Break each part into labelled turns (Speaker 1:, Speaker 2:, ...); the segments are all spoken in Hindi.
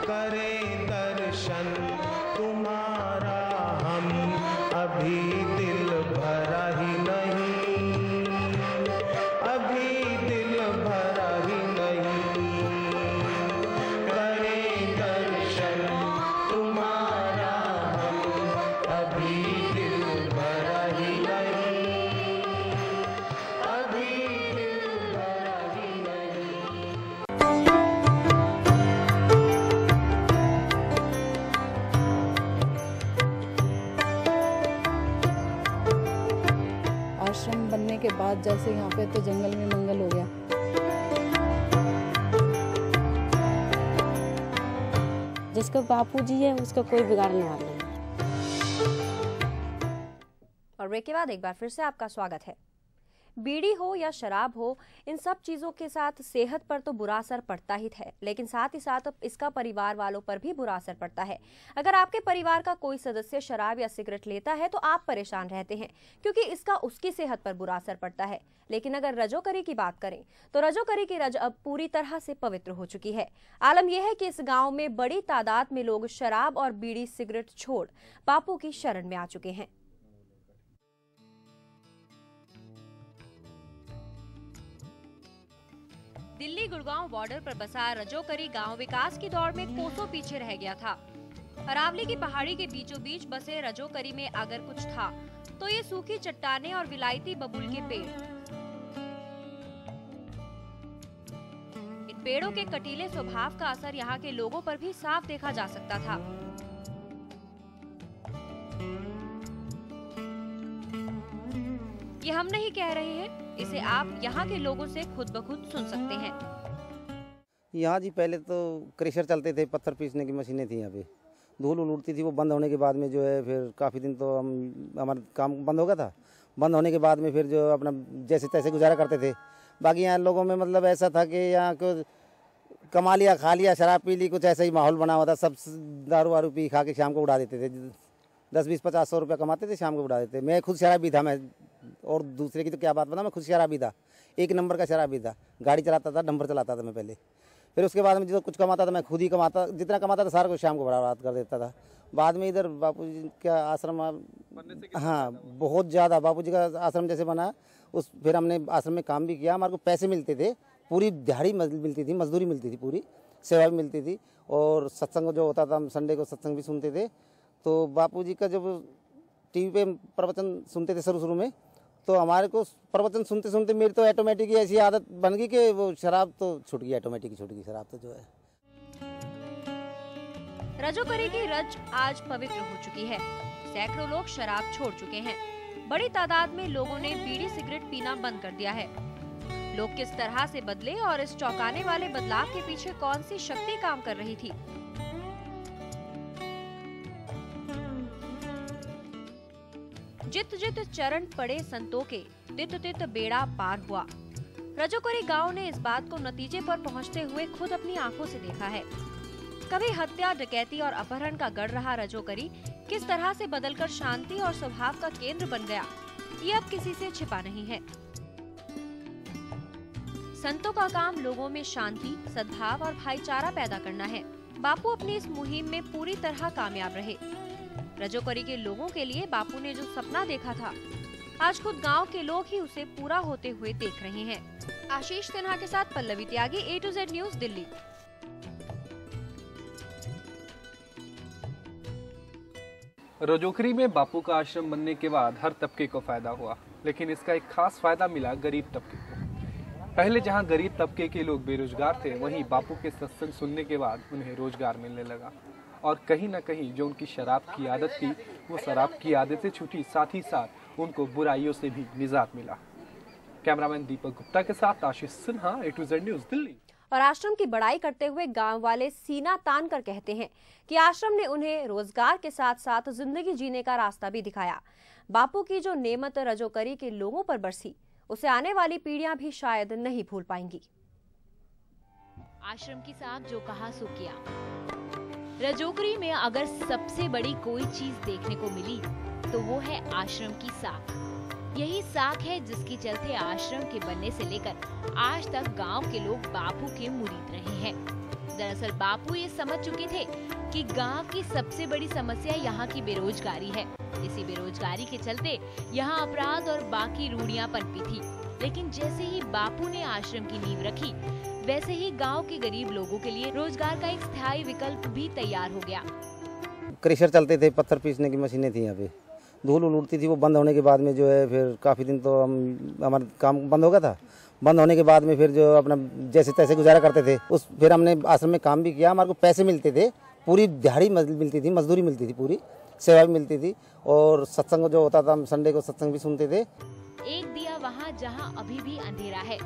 Speaker 1: करें दर्शन तुम्हारा हम, अभी दिल भरा ही नहीं, अभी दिल भरा ही नहीं, करें दर्शन तुम्हारा हम, अभी दिल भरा ही नहीं, अभी दिल भरा ही नहीं।
Speaker 2: आश्रम बनने के बाद जैसे यहाँ पे तो जंगल में मंगल हो गया।
Speaker 3: जिसका बापूजी है उसका कोई बिगाड़ने वाला नहीं।
Speaker 4: और ब्रेक के बाद एक बार फिर से आपका स्वागत है। बीड़ी हो या शराब हो, इन सब चीजों के साथ सेहत पर तो बुरा असर पड़ता ही है, लेकिन साथ ही साथ इसका परिवार वालों पर भी बुरा असर पड़ता है। अगर आपके परिवार का कोई सदस्य शराब या सिगरेट लेता है तो आप परेशान रहते हैं, क्योंकि इसका उसकी सेहत पर बुरा असर पड़ता है। लेकिन अगर रजोकरी की बात करें तो रजोकरी की रज अब पूरी तरह से पवित्र हो चुकी है। आलम यह है कि इस गाँव में बड़ी तादाद में लोग शराब और बीड़ी सिगरेट छोड़ बापू की शरण में आ चुके हैं। दिल्ली गुड़गांव बॉर्डर पर बसा रजोकरी गांव विकास की दौड़ में कोसों पीछे रह गया था। अरावली की पहाड़ी के बीचों बीच बसे रजोकरी में अगर कुछ था तो ये सूखी चट्टानें और विलायती बबूल के पेड़। इन पेड़ों के कटीले स्वभाव का असर यहाँ के लोगों पर भी साफ देखा जा सकता था। ये हम नहीं कह रहे हैं, इसे आप यहाँ के लोगों से खुद ब खुद सुन सकते हैं।
Speaker 5: यहाँ जी पहले तो क्रेशर चलते थे, पत्थर पीसने की मशीनें थी यहाँ पे, धूल उड़ती थी। वो बंद होने के बाद में जो है फिर काफ़ी दिन तो हमारा काम बंद हो गया था। बंद होने के बाद में फिर जो अपना जैसे तैसे गुजारा करते थे। बाकी यहाँ लोगों में मतलब ऐसा था कि यहाँ को कमा लिया, खा लिया, शराब पी ली, कुछ ऐसा ही माहौल बना हुआ था। सब दारू वारू पी खा के शाम को उड़ा देते थे। 10, 20, 50, 100 रुपया कमाते थे, शाम को उड़ा देते। मैं खुद शराबी था, मैं और दूसरे की तो क्या बात बता, मैं खुद शराबी था, 1 नंबर का शराबी था। गाड़ी चलाता था, डंपर चलाता था मैं पहले। फिर उसके बाद में जो कुछ कमाता था मैं खुद ही कमाता, जितना कमाता था सारा कुछ शाम को बर्बाद कर देता था। बाद में इधर बापूजी का आश्रम, हाँ बहुत ज़्यादा बापूजी का आश्रम जैसे बना, उस फिर हमने आश्रम में काम भी किया। हमारे को पैसे मिलते थे, पूरी दिहाड़ी मिलती थी, मजदूरी मिलती थी, पूरी सेवा भी मिलती थी। और सत्संग जो होता था, हम संडे को सत्संग भी सुनते थे। तो बापूजी का जब टीवी पे प्रवचन सुनते थे शुरू में, तो हमारे को प्रवचन सुनते सुनते मेरी तो ऑटोमेटिक ऐसी आदत बन गई कि वो शराब तो छूट गई, ऑटोमेटिक छूट गई शराब तो जो है।
Speaker 4: रजोकरी की रज आज पवित्र हो चुकी है। सैकड़ों लोग शराब छोड़ चुके हैं। बड़ी तादाद में लोगों ने बीड़ी सिगरेट पीना बंद कर दिया है। लोग किस तरह से बदले और इस चौंकाने वाले बदलाव के पीछे कौन सी शक्ति काम कर रही थी? जित जित चरण पड़े संतों के, तित तित बेड़ा पार हुआ। रजोकरी गांव ने इस बात को नतीजे पर पहुंचते हुए खुद अपनी आंखों से देखा है। कभी हत्या, डकैती और अपहरण का गढ़ रहा रजोकरी किस तरह से बदलकर शांति और स्वभाव का केंद्र बन गया, ये अब किसी से छिपा नहीं है। संतों का काम लोगों में शांति, सद्भाव और भाईचारा पैदा करना है। बापू अपनी इस मुहिम में पूरी तरह कामयाब रहे। रजोकरी के लोगों के लिए बापू ने जो सपना देखा था, आज खुद गांव के लोग ही उसे पूरा होते हुए देख रहे हैं। आशीष सिन्हा के साथ Pallavi Tyagi, A to Z news, Delhi.
Speaker 6: Rajokari में बापू का आश्रम बनने के बाद हर तबके को फायदा हुआ, लेकिन इसका एक खास फायदा मिला गरीब तबके को। पहले जहां गरीब तबके के लोग बेरोजगार थे, वहीं बापू के सत्संग सुनने के बाद उन्हें रोजगार मिलने लगा। और कहीं न कहीं जो उनकी शराब की आदत थी, वो शराब की आदतें छूटी, साथ ही साथ उनको बुराइयों से भी निजात मिला। कैमरामैन दीपक गुप्ता के साथ Ashish Sinha, A to Z news, Delhi.
Speaker 4: और आश्रम की बड़ाई करते हुए गांव वाले सीना तान कर कहते हैं कि आश्रम ने उन्हें रोजगार के साथ साथ जिंदगी जीने का रास्ता भी दिखाया। बापू की जो नेमत रजोकरी के लोगों पर बरसी, उसे आने वाली पीढ़ियां भी शायद नहीं भूल पाएंगी।
Speaker 7: आश्रम के साथ जो कहा सो किया। रजोकरी में अगर सबसे बड़ी कोई चीज देखने को मिली तो वो है आश्रम की साख। यही साख है जिसके चलते आश्रम के बनने से लेकर आज तक गांव के लोग बापू के मुरीद रहे हैं। दरअसल बापू ये समझ चुके थे कि गांव की सबसे बड़ी समस्या यहाँ की बेरोजगारी है। इसी बेरोजगारी के चलते यहाँ अपराध और बाकी रूढ़ियां पनपी थी। लेकिन जैसे ही बापू ने आश्रम की नींव रखी, वैसे ही गांव के गरीब लोगों के लिए रोजगार का एक स्थायी विकल्प भी तैयार हो गया।
Speaker 5: क्रेशर चलते थे, पत्थर पीसने की मशीनें थी यहाँ पे, धूल उड़ती थी। वो बंद होने के बाद में जो है फिर काफ़ी दिन तो हमारा काम बंद हो गया था। बंद होने के बाद में फिर जो अपना जैसे तैसे गुजारा करते थे। फिर हमने आश्रम में काम भी किया, हमारे को पैसे मिलते थे, पूरी दिहाड़ी मिलती थी, मजदूरी मिलती थी, पूरी सेवा भी मिलती थी। और सत्संग जो होता था, हम संडे को सत्संग भी सुनते थे।
Speaker 7: एक दिया वहाँ जहाँ अभी भी अंधेरा है।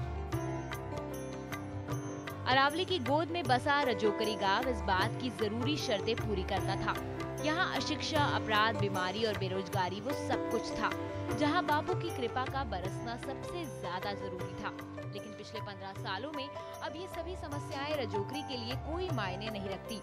Speaker 7: अरावली की गोद में बसा रजोकरी गांव इस बात की जरूरी शर्तें पूरी करता था। यहाँ अशिक्षा, अपराध, बीमारी और बेरोजगारी वो सब कुछ था, जहाँ बापू की कृपा का बरसना सबसे ज्यादा जरूरी था। लेकिन पिछले 15 सालों में अब ये सभी समस्याएं रजोकरी के लिए कोई मायने नहीं रखती।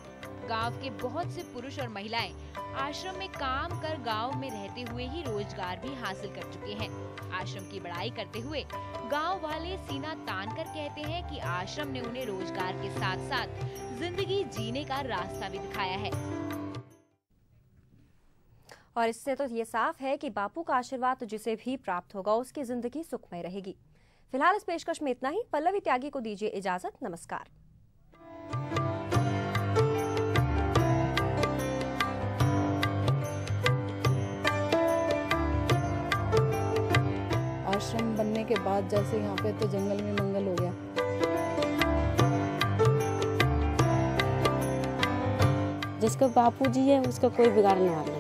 Speaker 7: गांव के बहुत से पुरुष और महिलाएं आश्रम में काम कर गांव में रहते हुए ही रोजगार भी हासिल कर चुके हैं। आश्रम की बड़ाई करते हुए गांव वाले सीना तान कर कहते हैं कि आश्रम ने उन्हें रोजगार के साथ साथ जिंदगी जीने का रास्ता भी दिखाया है।
Speaker 4: और इससे तो ये साफ है कि बापू का आशीर्वाद जिसे भी प्राप्त होगा उसकी जिंदगी सुखमय रहेगी। फिलहाल इस पेशकश में इतना ही। पल्लवी त्यागी को दीजिए इजाजत। नमस्कार।
Speaker 2: आश्रम बनने के बाद जैसे यहाँ पे तो जंगल में मंगल हो गया।
Speaker 3: जिसका बापू जी है उसका कोई बिगाड़ने वाला नहीं।